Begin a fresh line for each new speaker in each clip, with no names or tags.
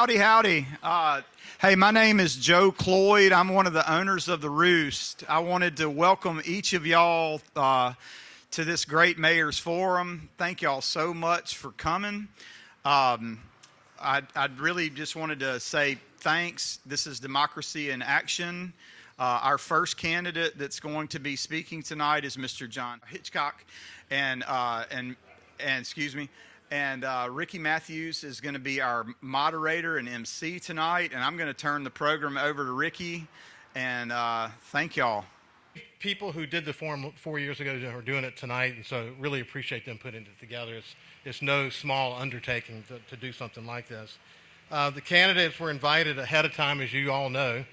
Howdy, howdy. Hey, my name is Joe Cloyd. I'm one of the owners of the Roost. I wanted to welcome each of y'all to this great Mayor's Forum. Thank y'all so much for coming. I'd really just wanted to say thanks. This is Democracy in Action. Our first candidate that's going to be speaking tonight is Mr. John Hitchcock, and Rickey Mathews is going to be our moderator and MC tonight, and I'm going to turn the program over to Rickey, and thank y'all.
People who did the forum 4 years ago are doing it tonight, and so really appreciate them putting it together. It's no small undertaking to do something like this. The candidates were invited ahead of time, as you all know,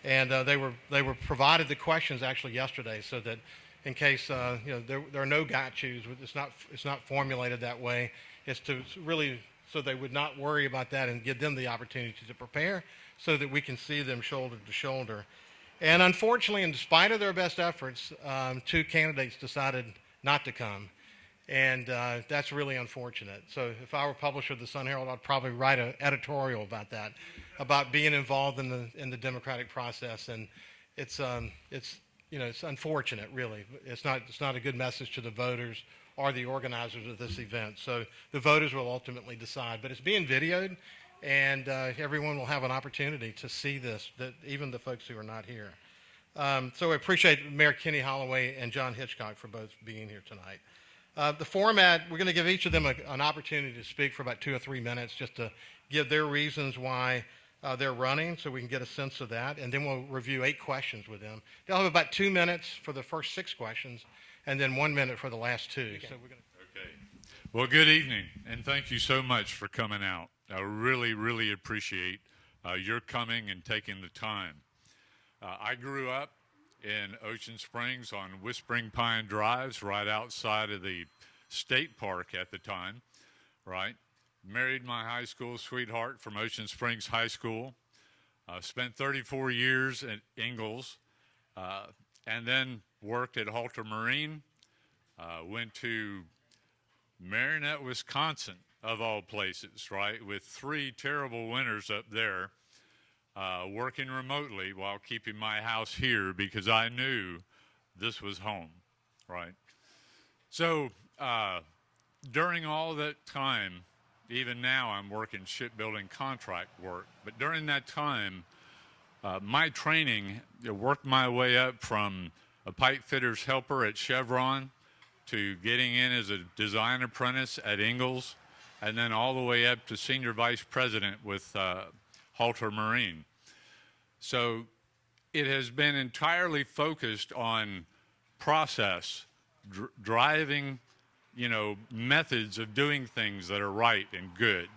and they were provided the questions actually yesterday, so that in case there are no got-yous, it's not formulated that way. It's to really so they would not worry about that and give them the opportunity to prepare so that we can see them shoulder to shoulder. And unfortunately, in spite of their best efforts, two candidates decided not to come. And that's really unfortunate. So if I were publisher of the Sun Herald, I'd probably write an editorial about that, about being involved in the democratic process. And it's unfortunate, really. It's not a good message to the voters or the organizers of this event. So the voters will ultimately decide. But it's being videoed, and everyone will have an opportunity to see this, even the folks who are not here. So I appreciate Mayor Kenny Holloway and John Hitchcock for both being here tonight. The format, we're going to give each of them an opportunity to speak for about 2 or 3 minutes, just to give their reasons why they're running, so we can get a sense of that. And then we'll review 8 questions with them. They'll have about 2 minutes for the first 6 questions, and then 1 minute for the last 2.
Okay. So we're going to... Okay. Well, good evening, and thank you so much for coming out. I really, really appreciate your coming and taking the time. I grew up in Ocean Springs on Whispering Pine Drives, right outside of the state park at the time, right? Married my high school sweetheart from Ocean Springs High School. Spent 34 years at Ingalls, and then worked at Halter Marine. Went to Marinette, Wisconsin, of all places, right? With 3 terrible winters up there, working remotely while keeping my house here because I knew this was home, right? So during all that time, even now I'm working shipbuilding contract work, but during that time, my training worked my way up from a pipe fitter's helper at Chevron to getting in as a design apprentice at Ingalls, and then all the way up to senior vice president with Halter Marine. So it has been entirely focused on process, driving, methods of doing things that are right and good,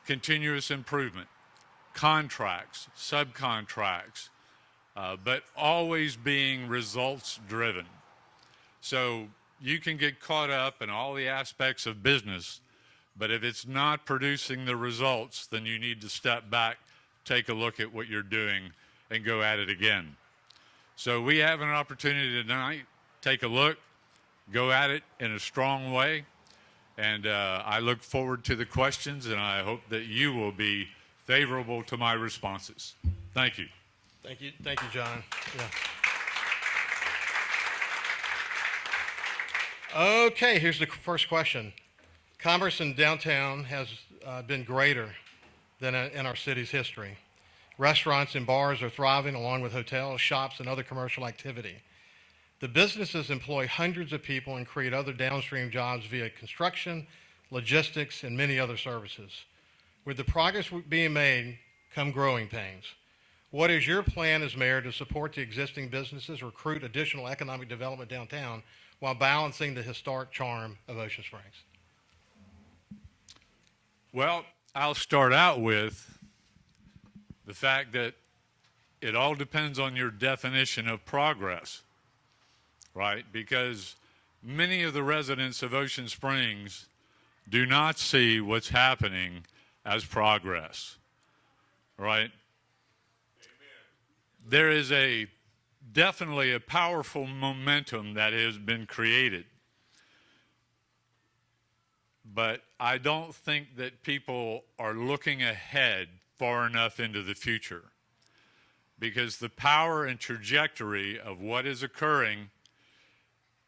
continuous improvement, contracts, subcontracts, but always being results driven. So you can get caught up in all the aspects of business, but if it's not producing the results, then you need to step back, take a look at what you're doing, and go at it again. So we have an opportunity tonight, take a look, go at it in a strong way, and I look forward to the questions, and I hope that you will be favorable to my responses. Thank you.
Thank you, John. Yeah. Okay, here's the first question. Commerce in downtown has been greater than in our city's history. Restaurants and bars are thriving along with hotels, shops, and other commercial activity. The businesses employ hundreds of people and create other downstream jobs via construction, logistics, and many other services. With the progress being made come growing pains. What is your plan as mayor to support the existing businesses, recruit additional economic development downtown while balancing the historic charm of Ocean Springs?
Well, I'll start out with the fact that it all depends on your definition of progress, right? Because many of the residents of Ocean Springs do not see what's happening as progress, right? Amen. There is definitely a powerful momentum that has been created. But I don't think that people are looking ahead far enough into the future, because the power and trajectory of what is occurring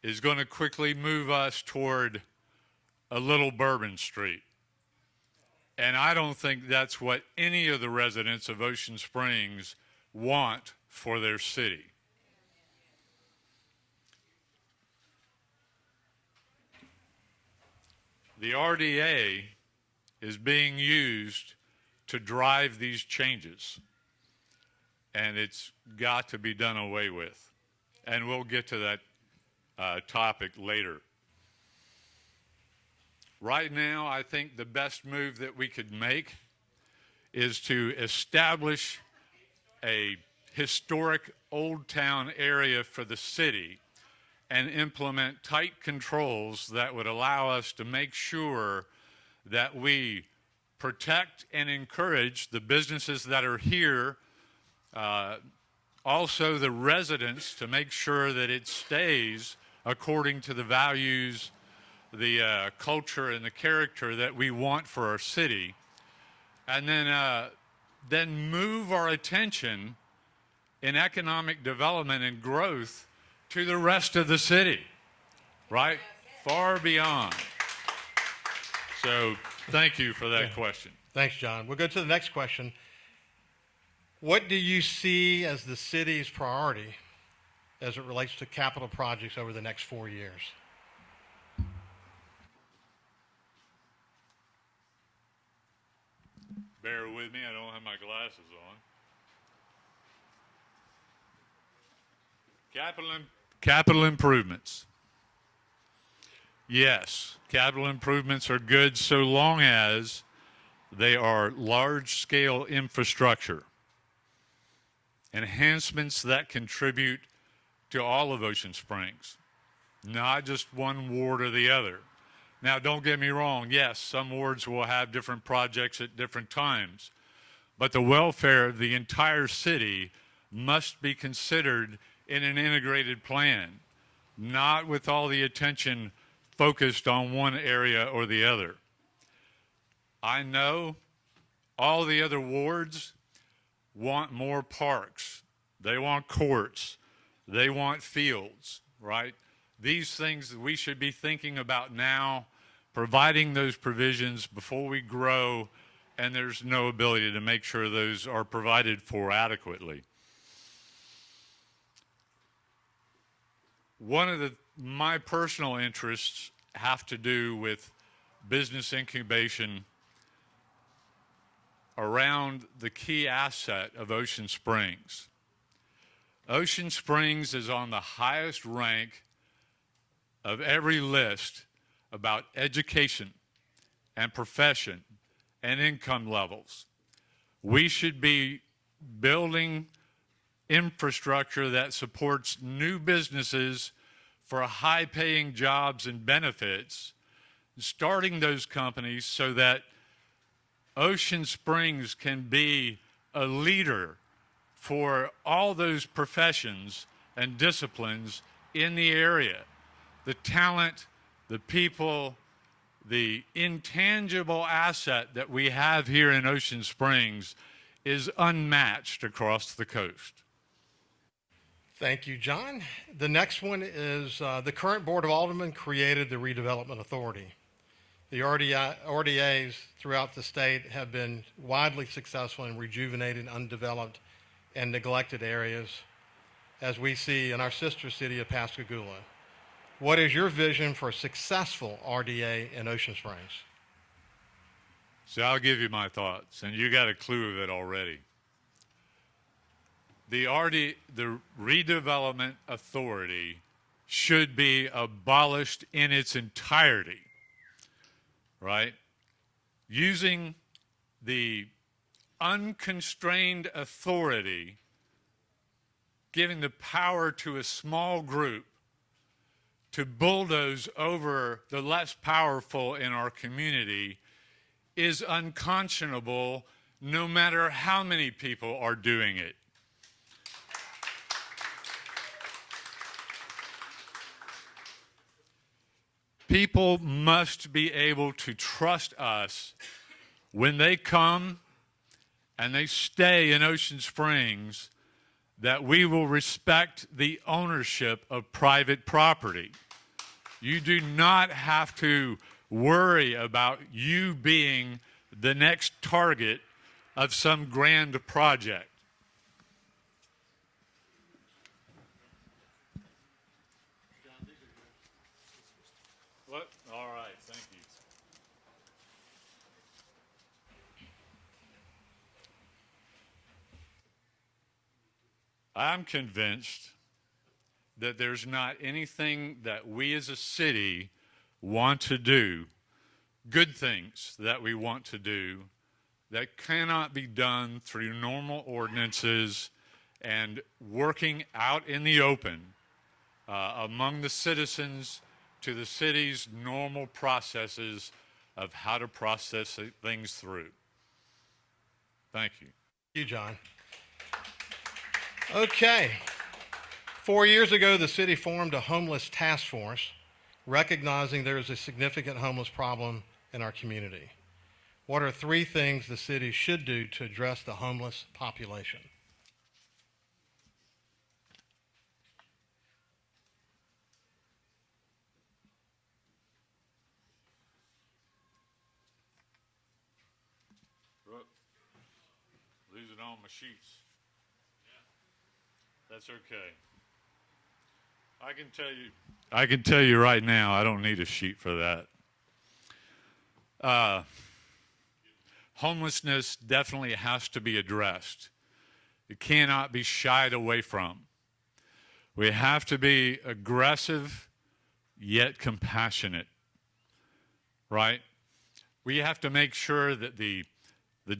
is going to quickly move us toward a little Bourbon Street. And I don't think that's what any of the residents of Ocean Springs want for their city. The RDA is being used to drive these changes, and it's got to be done away with. And we'll get to that topic later. Right now, I think the best move that we could make is to establish a historic Old Town area for the city and implement tight controls that would allow us to make sure that we protect and encourage the businesses that are here, also the residents, to make sure that it stays according to the values, the culture, and the character that we want for our city, and then move our attention in economic development and growth to the rest of the city, right? Far beyond. So thank you for that question.
Thanks, John. We'll go to the next question. What do you see as the city's priority as it relates to capital projects over the next 4 years?
Bear with me, I don't have my glasses on. Capital improvements. Yes, capital improvements are good so long as they are large-scale infrastructure. Enhancements that contribute to all of Ocean Springs, not just one ward or the other. Now, don't get me wrong. Yes, some wards will have different projects at different times, but the welfare of the entire city must be considered in an integrated plan, not with all the attention focused on one area or the other. I know all the other wards want more parks. They want courts. They want fields, right? These things that we should be thinking about now, providing those provisions before we grow, and there's no ability to make sure those are provided for adequately. One of my personal interests have to do with business incubation around the key asset of Ocean Springs. Ocean Springs is on the highest rank of every list about education and profession and income levels. We should be building infrastructure that supports new businesses for high-paying jobs and benefits, starting those companies so that Ocean Springs can be a leader for all those professions and disciplines in the area. The talent, the people, the intangible asset that we have here in Ocean Springs is unmatched across the coast.
Thank you, John. The next one is the current Board of Aldermen created the Redevelopment Authority. The RDAs throughout the state have been widely successful in rejuvenating undeveloped and neglected areas, as we see in our sister city of Pascagoula. What is your vision for a successful RDA in Ocean Springs?
So I'll give you my thoughts, and you got a clue of it already. The Redevelopment Authority should be abolished in its entirety, right? Using the unconstrained authority, giving the power to a small group to bulldoze over the less powerful in our community is unconscionable, no matter how many people are doing it. People must be able to trust us when they come and they stay in Ocean Springs, that we will respect the ownership of private property. You do not have to worry about you being the next target of some grand project. What? All right, thank you. I'm convinced that there's not anything that we as a city want to do, good things that we want to do, that cannot be done through normal ordinances and working out in the open among the citizens to the city's normal processes of how to process things through. Thank you.
Thank you, John. Okay. 4 years ago, the city formed a homeless task force, recognizing there is a significant homeless problem in our community. What are 3 things the city should do to address the homeless population?
Losing all my sheets. That's okay. I can tell you right now, I don't need a sheet for that. Homelessness definitely has to be addressed. It cannot be shied away from. We have to be aggressive yet compassionate, right? We have to make sure that the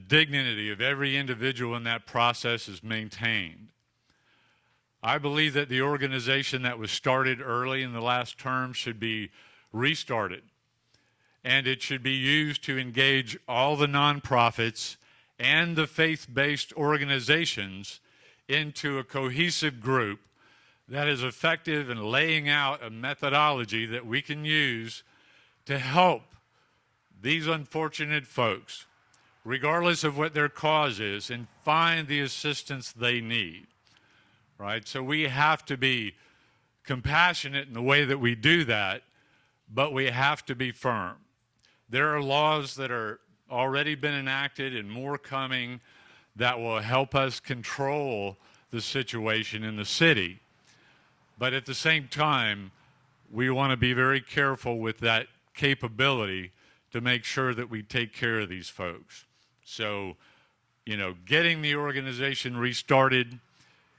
dignity of every individual in that process is maintained. I believe that the organization that was started early in the last term should be restarted, and it should be used to engage all the nonprofits and the faith-based organizations into a cohesive group that is effective in laying out a methodology that we can use to help these unfortunate folks, regardless of what their cause is, and find the assistance they need, right? So we have to be compassionate in the way that we do that, but we have to be firm. There are laws that are already been enacted and more coming that will help us control the situation in the city. But at the same time, we want to be very careful with that capability to make sure that we take care of these folks. So, getting the organization restarted,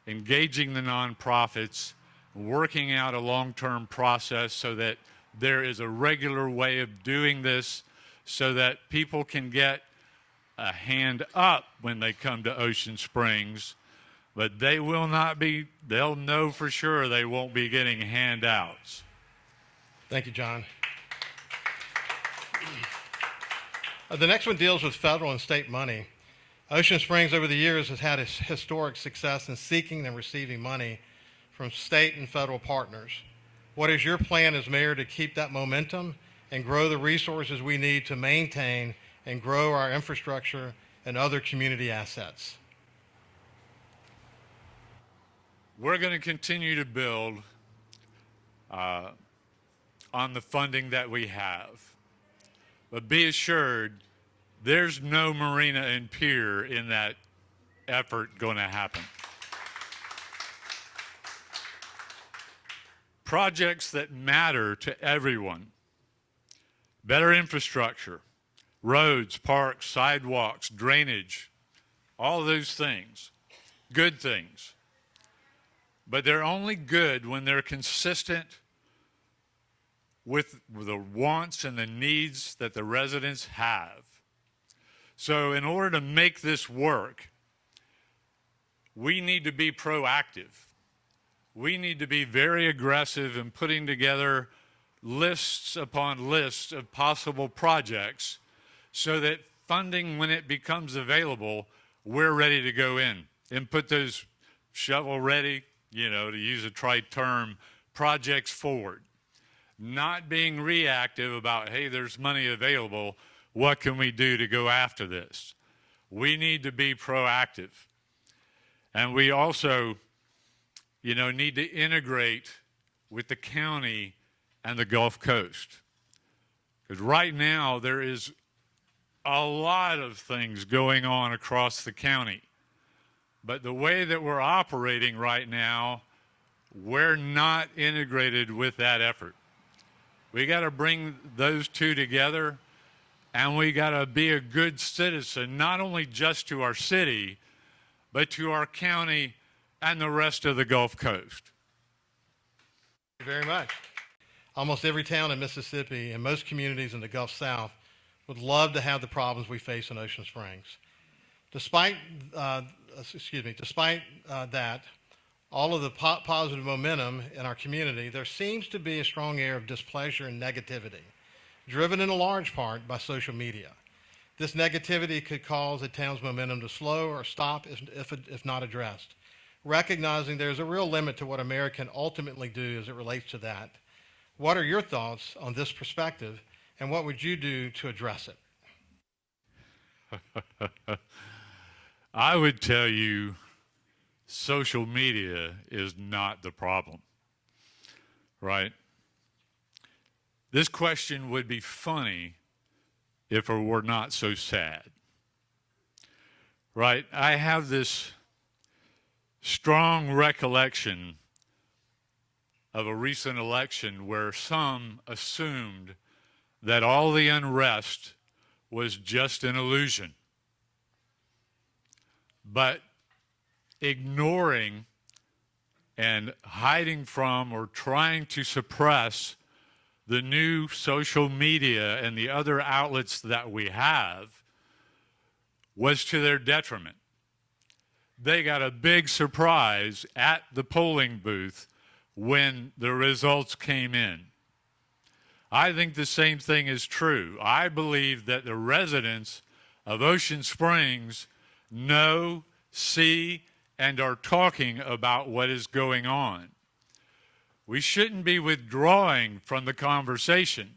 engaging the nonprofits, working out a long-term process so that there is a regular way of doing this so that people can get a hand up when they come to Ocean Springs, but they'll know for sure they won't be getting handouts.
Thank you, John. The next one deals with federal and state money. Ocean Springs over the years has had a historic success in seeking and receiving money from state and federal partners. What is your plan as mayor to keep that momentum and grow the resources we need to maintain and grow our infrastructure and other community assets?
We're going to continue to build on the funding that we have. But be assured, there's no marina and pier in that effort going to happen. Projects that matter to everyone, better infrastructure, roads, parks, sidewalks, drainage, all those things, good things. But they're only good when they're consistent with the wants and the needs that the residents have. So in order to make this work, we need to be proactive. We need to be very aggressive in putting together lists upon lists of possible projects so that funding, when it becomes available, we're ready to go in and put those shovel ready, to use a trite term, projects forward. Not being reactive about, hey, there's money available, what can we do to go after this? We need to be proactive. And we also, need to integrate with the county and the Gulf Coast. Because right now there is a lot of things going on across the county. But the way that we're operating right now, we're not integrated with that effort. We got to bring those two together, and we got to be a good citizen, not only just to our city, but to our county and the rest of the Gulf Coast.
Thank you very much. Almost every town in Mississippi and most communities in the Gulf South would love to have the problems we face in Ocean Springs. Despite that, all of the positive momentum in our community, there seems to be a strong air of displeasure and negativity, driven in a large part by social media. This negativity could cause a town's momentum to slow or stop if not addressed. Recognizing there's a real limit to what America can ultimately do as it relates to that. What are your thoughts on this perspective, and what would you do to address it?
I would tell you social media is not the problem, right? This question would be funny if it were not so sad, right? I have this strong recollection of a recent election where some assumed that all the unrest was just an illusion. But ignoring and hiding from or trying to suppress the new social media and the other outlets that we have was to their detriment. They got a big surprise at the polling booth when the results came in. I think the same thing is true. I believe that the residents of Ocean Springs know, see, and are talking about what is going on. We shouldn't be withdrawing from the conversation.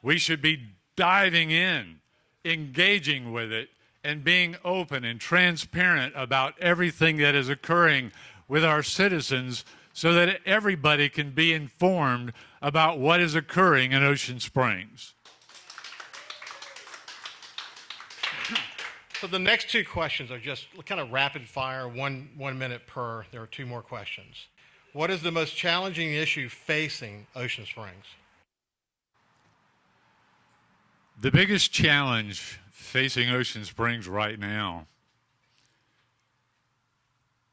We should be diving in, engaging with it, and being open and transparent about everything that is occurring with our citizens so that everybody can be informed about what is occurring in Ocean Springs.
So the next two questions are just kind of rapid fire, one minute per. There are two more questions. What is the most challenging issue facing Ocean Springs?
The biggest challenge facing Ocean Springs right now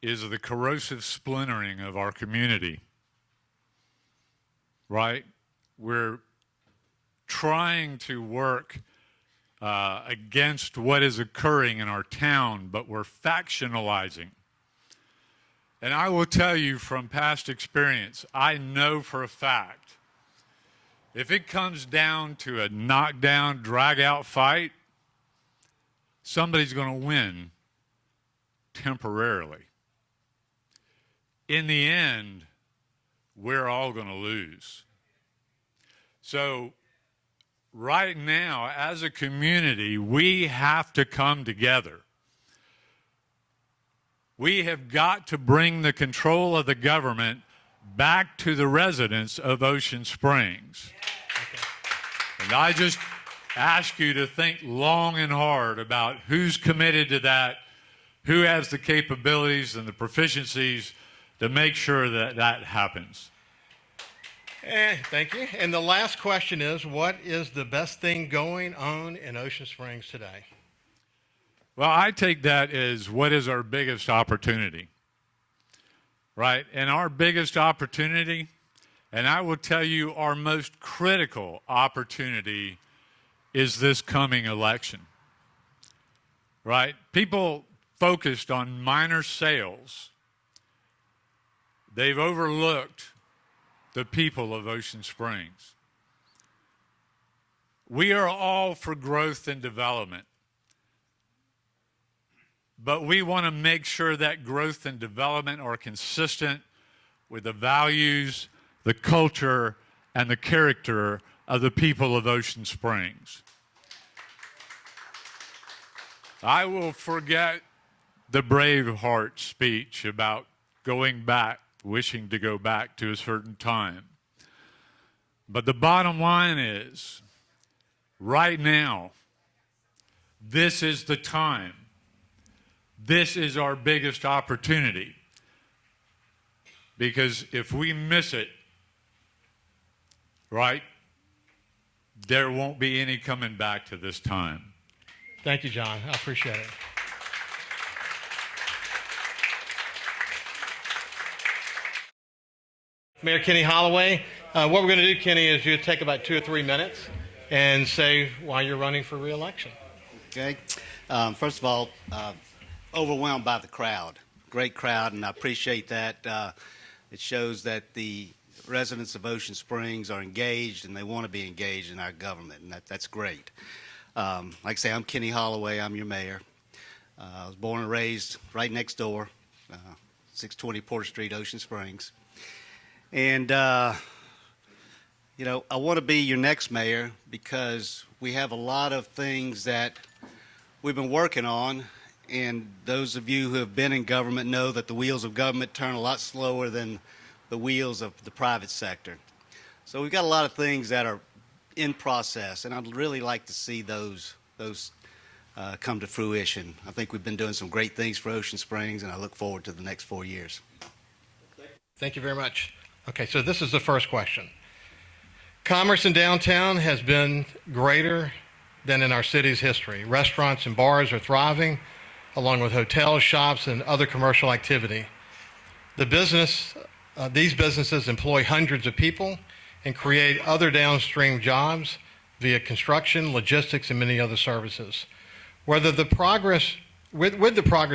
is the corrosive splintering of our community, right? We're trying to work against what is occurring in our town, but we're factionalizing. And I will tell you from past experience, I know for a fact, if it comes down to a knockdown, drag-out fight, somebody's going to win temporarily. In the end, we're all going to lose. So right now, as a community, we have to come together. We have got to bring the control of the government back to the residents of Ocean Springs. Okay. And I just ask you to think long and hard about who's committed to that, who has the capabilities and the proficiencies to make sure that that happens.
Thank you. And the last question is, what is the best thing going on in Ocean Springs today?
Well, I take that as what is our biggest opportunity, right? And our biggest opportunity, and I will tell you our most critical opportunity, is this coming election, right? People focused on minor sales. They've overlooked the people of Ocean Springs. We are all for growth and development, but we want to make sure that growth and development are consistent with the values, the culture, and the character of the people of Ocean Springs. I will forget the Braveheart speech about going back, wishing to go back to a certain time. But the bottom line is, right now, this is the time. This is our biggest opportunity. Because if we miss it, right, there won't be any coming back to this time.
Thank you, John. I appreciate it. Mayor Kenny Holloway, what we're going to do, Kenny, is you take about 2 or 3 minutes and say why you're running for re-election.
Okay. First of all, overwhelmed by the crowd. Great crowd, and I appreciate that. It shows that the residents of Ocean Springs are engaged, and they want to be engaged in our government, and that's great. Like I say, I'm Kenny Holloway. I'm your mayor. I was born and raised right next door, 620 Porter Street, Ocean Springs. And, you know, I want to be your next mayor because we have a lot of things that we've been working on, and those of you who have been in government know that the wheels of government turn a lot slower than the wheels of the private sector. So we've got a lot of things that are in process, and I'd really like to see those come to fruition. I think we've been doing some great things for Ocean Springs, and I look forward to the next 4 years.
Thank you very much. Okay, so this is the first question. Commerce in downtown has been greater than in our city's history. Restaurants and bars are thriving, along with hotels, shops, and other commercial activity. These businesses employ hundreds of people and create other downstream jobs via construction, logistics, and many other services. With the progress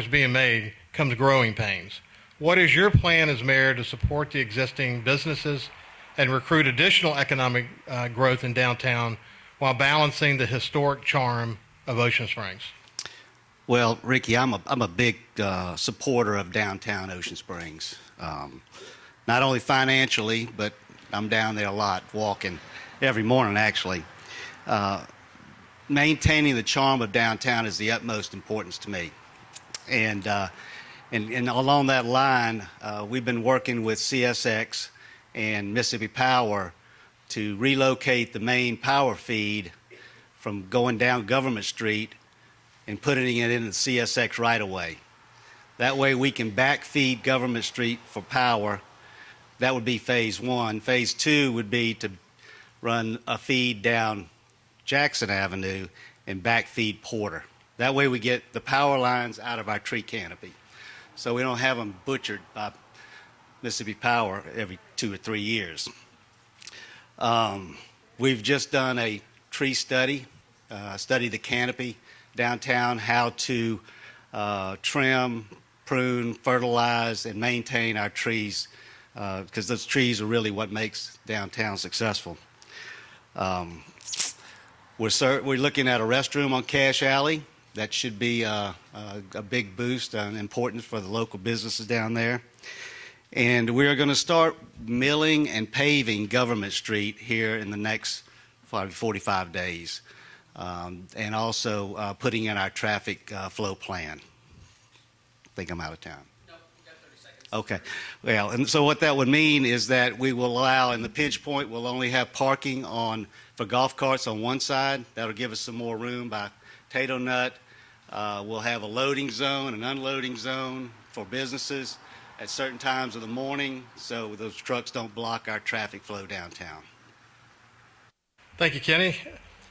being made comes growing pains. What is your plan as mayor to support the existing businesses and recruit additional economic growth in downtown while balancing the historic charm of Ocean Springs?
Well, Ricky, I'm a big supporter of downtown Ocean Springs. Not only financially, but I'm down there a lot, walking every morning, actually. Maintaining the charm of downtown is the utmost importance to me. And along that line, we've been working with CSX and Mississippi Power to relocate the main power feed from going down Government Street and putting it in the CSX right-of-way. That way we can backfeed Government Street for power. That would be phase one. Phase two would be to run a feed down Jackson Avenue and backfeed Porter. That way we get the power lines out of our tree canopy, so we don't have them butchered by Mississippi Power every 2 or 3 years. We've just done a tree study, study the canopy downtown, how to trim, prune, fertilize, and maintain our trees, because those trees are really what makes downtown successful. We're looking at a restroom on Cash Alley. That should be a big boost and importance for the local businesses down there. And we're going to start milling and paving Government Street here in the next 45 days. And also putting in our traffic flow plan. I think I'm out of time.
No, you got 30 seconds.
Okay. Well, and so what that would mean is that we will allow, in the pinch point, we'll only have parking for golf carts on one side. That'll give us some more room by Tato Nut. We'll have a loading zone, an unloading zone for businesses at certain times of the morning, so those trucks don't block our traffic flow downtown.
Thank you, Kenny.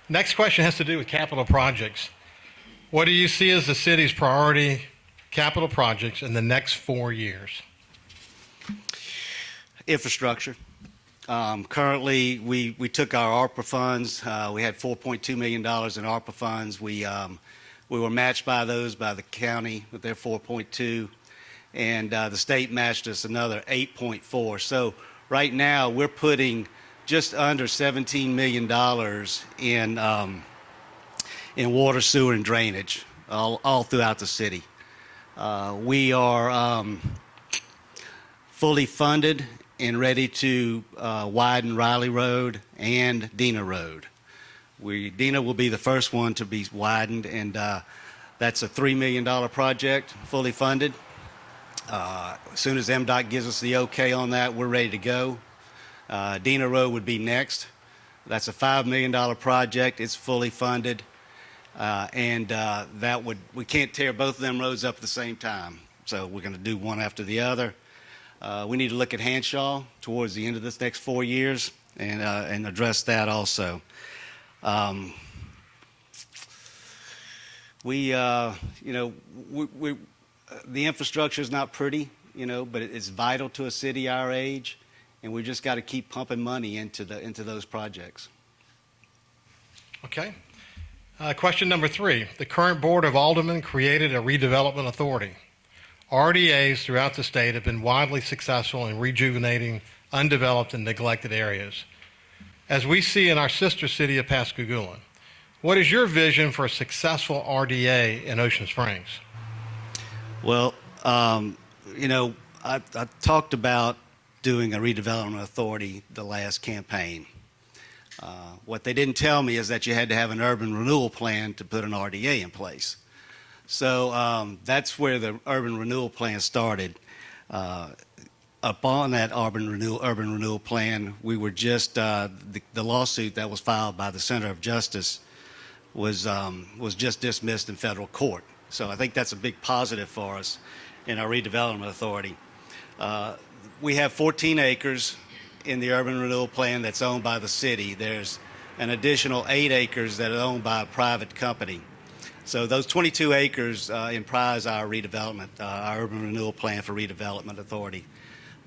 Next question has to do with capital projects. What do you see as the city's priority capital projects in the next 4 years? Infrastructure.
Currently, we took our ARPA funds. We had $4.2 million in ARPA funds. We were matched by the county with their 4.2, and the state matched us another 8.4. So right now we're putting just under $17 million in water, sewer, and drainage all throughout the city. We are fully funded and ready to widen Riley Road and Dina Road. Dina will be the first one to be widened, and That's a $3 million project, fully funded. As soon as MDOT gives us the okay on that, we're ready to go. Dina Road would be next. That's a $5 million project. It's fully funded. We can't tear both of them roads up at the same time. So we're going to do one after the other. We need to look at Hanshaw towards the end of this next 4 years and address that also. The infrastructure is not pretty, but it's vital to a city our age, and we just got to keep pumping money into those projects.
Okay. Question number 3. The current Board of Aldermen created a redevelopment authority. RDAs throughout the state have been widely successful in rejuvenating undeveloped and neglected areas. As we see in our sister city of Pascagoula, what is your vision for a successful RDA in Ocean Springs?
Well, I talked about doing a redevelopment authority the last campaign. What they didn't tell me is that you had to have an urban renewal plan to put an RDA in place. So that's where the urban renewal plan started. Upon that urban renewal plan, we were just the lawsuit that was filed by the Center of Justice was just dismissed in federal court. So I think that's a big positive for us in our redevelopment authority. We have 14 acres in the urban renewal plan that's owned by the city. There's an additional 8 acres that are owned by a private company. So those 22 acres comprise our redevelopment, our urban renewal plan for redevelopment authority.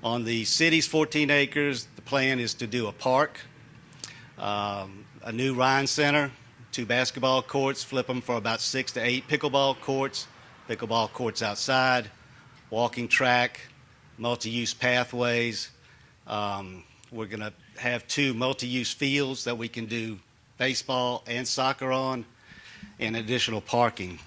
On the city's 14 acres, the plan is to do a park, a new Ryan Center, 2 basketball courts, flip them for about 6 to 8 pickleball courts outside, walking track, multi-use pathways. We're going to have 2 multi-use fields that we can do baseball and soccer on, and additional parking.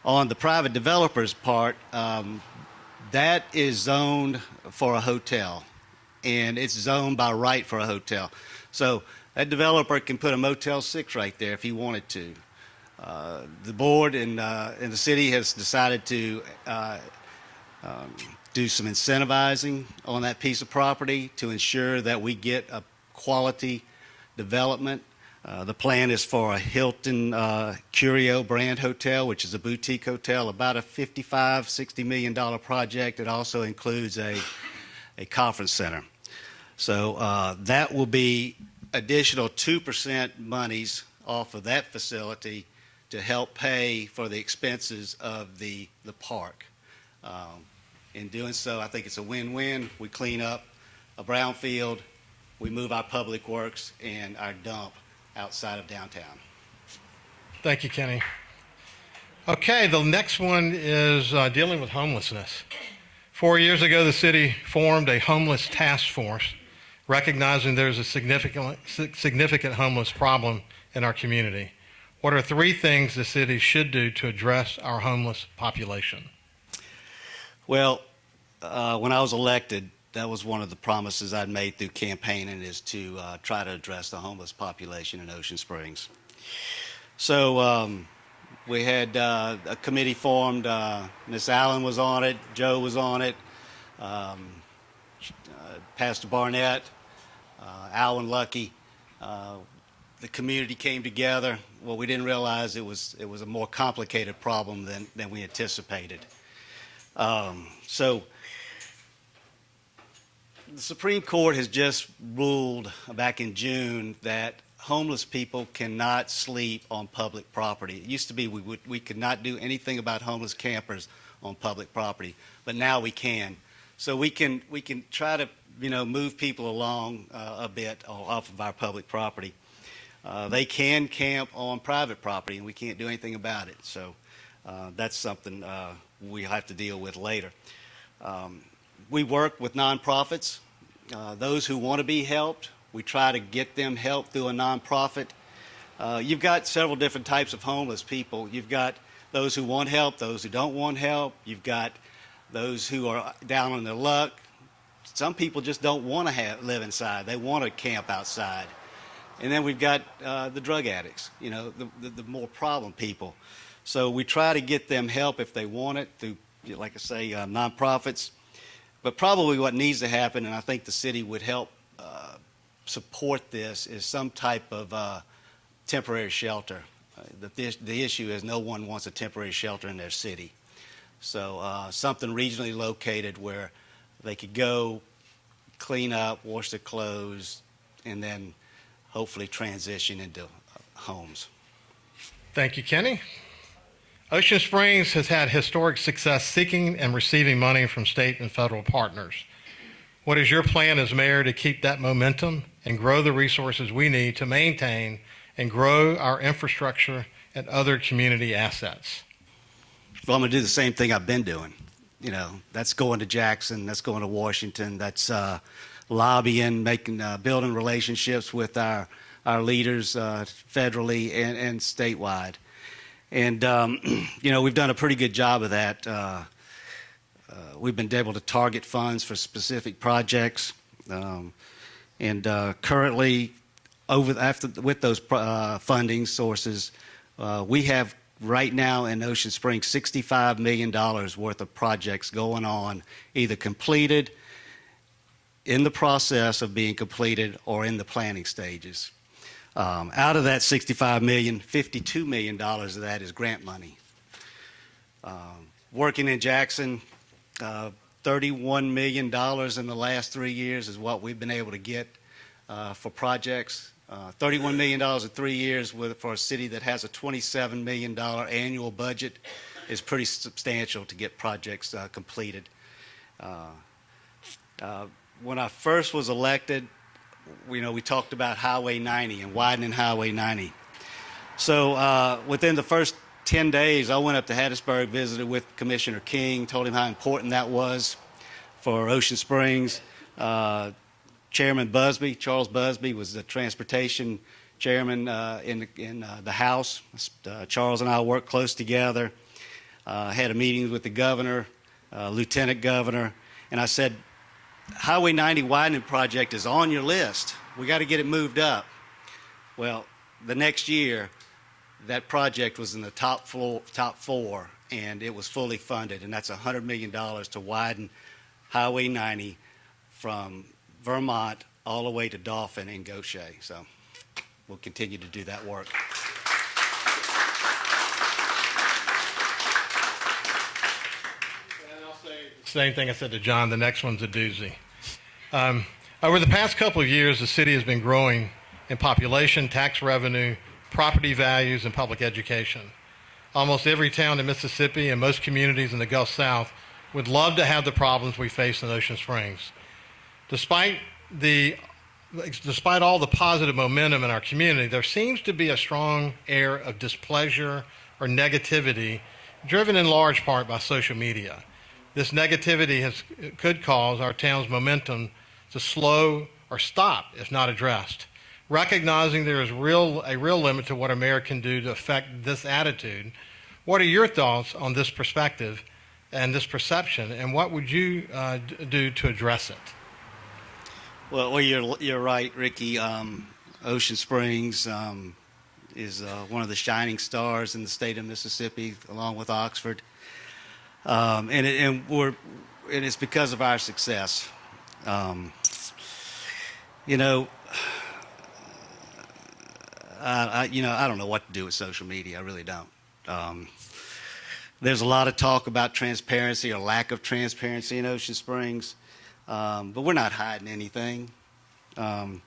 On the private developers part, that is zoned for a hotel, and it's zoned by right for a hotel. So that developer can put a Motel 6 right there if he wanted to. The board and the city has decided to do some incentivizing on that piece of property to ensure that we get a quality development. The plan is for a Hilton Curio brand hotel, which is a boutique hotel, about a $55–60 million project. It also includes a conference center. So that will be additional 2% monies off of that facility to help pay for the expenses of the park. In doing so, I think it's a win-win. We clean up a brownfield, we move our public works and our dump outside of downtown.
Thank you, Kenny. Okay, the next one is dealing with homelessness. 4 years ago, the city formed a homeless task force, recognizing there's a significant homeless problem in our community. What are 3 things the city should do to address our homeless population?
Well, when I was elected, that was one of the promises I'd made through campaigning, is to try to address the homeless population in Ocean Springs. So we had a committee formed. Miss Allen was on it. Joe was on it. Pastor Barnett, Alwyn Lucky. The community came together. Well, we didn't realize it was a more complicated problem than we anticipated. So the Supreme Court has just ruled back in June that homeless people cannot sleep on public property. It used to be we could not do anything about homeless campers on public property, but now we can. So we can try to move people along a bit off of our public property. They can camp on private property, and we can't do anything about it. So that's something we'll have to deal with later. We work with nonprofits. Those who want to be helped, we try to get them help through a nonprofit. You've got several different types of homeless people. You've got those who want help, those who don't want help. You've got those who are down on their luck. Some people just don't want to live inside. They want to camp outside. And then we've got the drug addicts, the more problem people. So we try to get them help if they want it through, like I say, nonprofits. But probably what needs to happen, and I think the city would help support this, is some type of temporary shelter. The issue is no one wants a temporary shelter in their city. So something regionally located where they could go, clean up, wash their clothes, and then hopefully transition into homes.
Thank you, Kenny. Ocean Springs has had historic success seeking and receiving money from state and federal partners. What is your plan as mayor to keep that momentum and grow the resources we need to maintain and grow our infrastructure and other community assets?
Well, I'm going to do the same thing I've been doing. You know, that's going to Jackson, that's going to Washington, that's lobbying, building relationships with our leaders federally and statewide. And, you know, we've done a pretty good job of that. We've been able to target funds for specific projects. Currently, with those funding sources, we have right now in Ocean Springs $65 million worth of projects going on, either completed, in the process of being completed, or in the planning stages. Out of that $65 million, $52 million of that is grant money. Working in Jackson, $31 million in the last 3 years is what we've been able to get for projects. $31 million in 3 years for a city that has a $27 million annual budget is pretty substantial to get projects completed. When I first was elected, you know, we talked about Highway 90 and widening Highway 90. So within the first 10 days, I went up to Hattiesburg, visited with Commissioner King, told him how important that was for Ocean Springs. Chairman Busby, Charles Busby, was the transportation chairman in the House. Charles and I worked close together, had a meeting with the governor, lieutenant governor, and I said, Highway 90 widening project is on your list. We got to get it moved up. Well, the next year, that project was in the top four, and it was fully funded, and that's $100 million to widen Highway 90 from Vermont all the way to Dauphin and Gaucher. So we'll continue to do that work.
And I'll say the same thing I said to John. The next one's a doozy. Over the past couple of years, the city has been growing in population, tax revenue, property values, and public education. Almost every town in Mississippi and most communities in the Gulf South would love to have the problems we face in Ocean Springs. Despite all the positive momentum in our community, there seems to be a strong air of displeasure or negativity, driven in large part by social media. This negativity could cause our town's momentum to slow or stop if not addressed. Recognizing there is a real limit to what a mayor can do to affect this attitude, what are your thoughts on this perspective and this perception, and what would you do to address it?
Well, you're right, Rickey. Ocean Springs is one of the shining stars in the state of Mississippi, along with Oxford, and it's because of our success. You know, I don't know what to do with social media. I really don't. There's a lot of talk about transparency or lack of transparency in Ocean Springs. But we're not hiding anything. You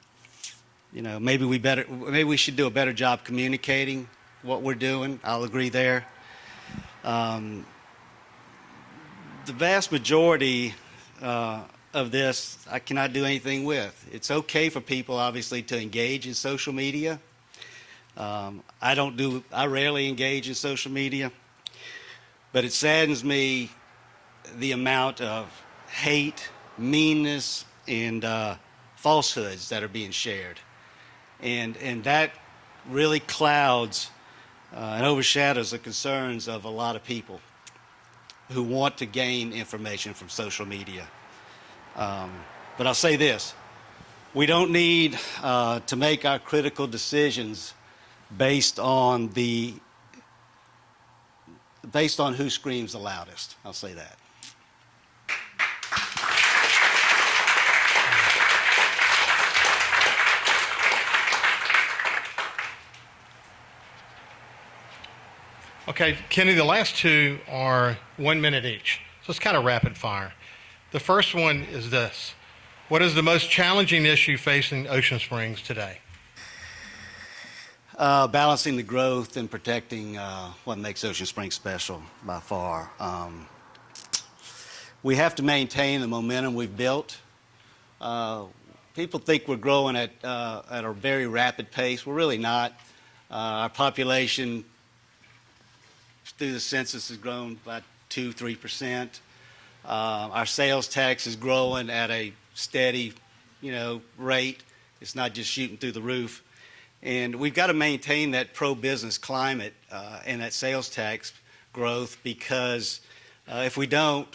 know, maybe we should do a better job communicating what we're doing. I'll agree there. The vast majority of this I cannot do anything with. It's okay for people, obviously, to engage in social media. I rarely engage in social media, but it saddens me the amount of hate, meanness, and falsehoods that are being shared. And that really clouds and overshadows the concerns of a lot of people who want to gain information from social media. But I'll say this, we don't need to make our critical decisions based on the based on who screams the loudest. I'll say that.
Okay, Kenny, the last two are 1 minute each. So it's kind of rapid fire. The first one is this. What is the most challenging issue facing Ocean Springs today?
Balancing the growth and protecting what makes Ocean Springs special by far. We have to maintain the momentum we've built. People think we're growing at a very rapid pace. We're really not. Our population through the census has grown by 2-3%. Our sales tax is growing at a steady, rate. It's not just shooting through the roof. And we've got to maintain that pro-business climate and that sales tax growth, because if we don't,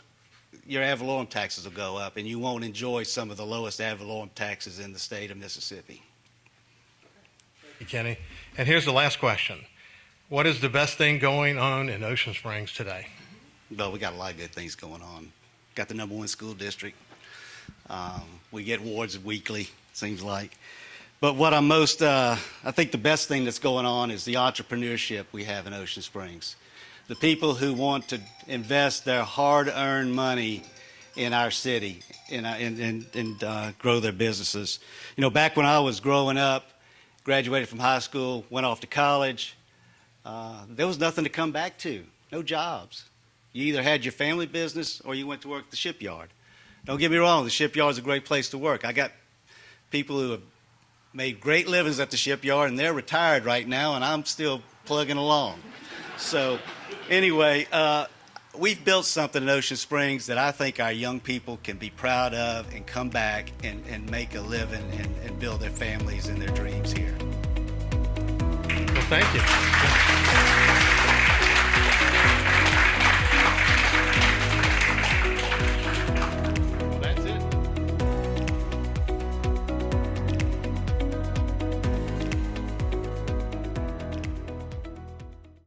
your ad valorem taxes will go up and you won't enjoy some of the lowest ad valorem taxes in the state of Mississippi.
Thank you, Kenny. And here's the last question. What is the best thing going on in Ocean Springs today?
Well, we got a lot of good things going on. Got the #1 school district. We get awards weekly, seems like. But what I'm most, I think the best thing that's going on is the entrepreneurship we have in Ocean Springs. The people who want to invest their hard-earned money in our city and grow their businesses. Back when I was growing up, graduated from high school, went off to college, there was nothing to come back to, no jobs. You either had your family business or you went to work at the shipyard. Don't get me wrong, the shipyard's a great place to work. I got people who have made great livings at the shipyard, and they're retired right now, and I'm still plugging along. So anyway, we've built something in Ocean Springs that I think our young people can be proud of and come back and make a living and build their families and their dreams here.
Well, thank you.